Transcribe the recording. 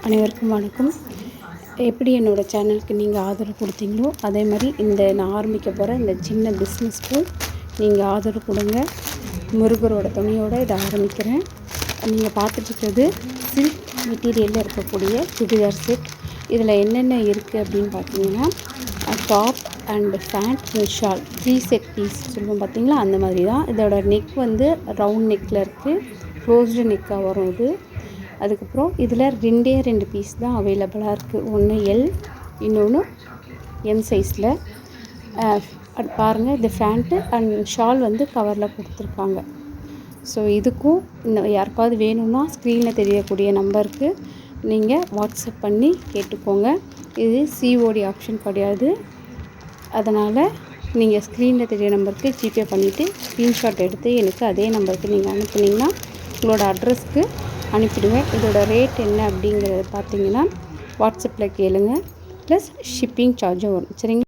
அனைவருக்கும் வணக்கம். எப்படி என்னோடய சேனலுக்கு நீங்கள் ஆதரவு கொடுத்தீங்களோ அதே மாதிரி நான் ஆரம்பிக்க போகிற இந்த சின்ன பிஸ்னஸ்க்கு நீங்கள் ஆதரவு கொடுங்க. முருகரோட துணையோடு இதை ஆரம்பிக்கிறேன். நீங்கள் பார்த்துட்ருக்கிறது சில்க் மெட்டீரியலில் இருக்கக்கூடிய சுடிதார் செட். இதில் என்னென்ன இருக்குது அப்படின்னு பார்த்தீங்கன்னா, top and pant and shawl 3 set piece சொல்லுவோம் பார்த்தீங்களா, அந்த மாதிரி தான். இதோட நெக் வந்து ரவுண்ட் நெக்கில் இருக்குது, க்ளோஸ்டு நெக்காக வரும் இது. அதுக்கப்புறம் இதில் 2 பீஸ் தான் அவைலபிளாக இருக்குது. ஒன்று எல், இன்னொன்று எம் சைஸில். பாருங்கள், இது ஃபேண்ட்டு அண்ட் ஷால் வந்து கவரில் கொடுத்துருக்காங்க. ஸோ இதுக்கும் இன்னும் யாருக்காவது வேணும்னா ஸ்க்ரீனில் தெரியக்கூடிய நம்பருக்கு நீங்கள் வாட்ஸ்அப் பண்ணி கேட்டுக்கோங்க. இது சிஓடி ஆப்ஷன் கிடையாது. அதனால் நீங்கள் ஸ்க்ரீனில் தெரிய நம்பருக்கு ஜிபே பண்ணிவிட்டு ஸ்க்ரீன்ஷாட் எடுத்து எனக்கு அதே நம்பருக்கு நீங்கள் அனுப்புனீங்கன்னா உங்களோட அட்ரஸ்க்கு அனுப்பிடுவேன். இதோட ரேட் என்ன அப்படிங்கிறத பார்த்தீங்கன்னா வாட்ஸ்அப்பில் கேளுங்க, ப்ளஸ் ஷிப்பிங் சார்ஜும் வரும். சரிங்களா?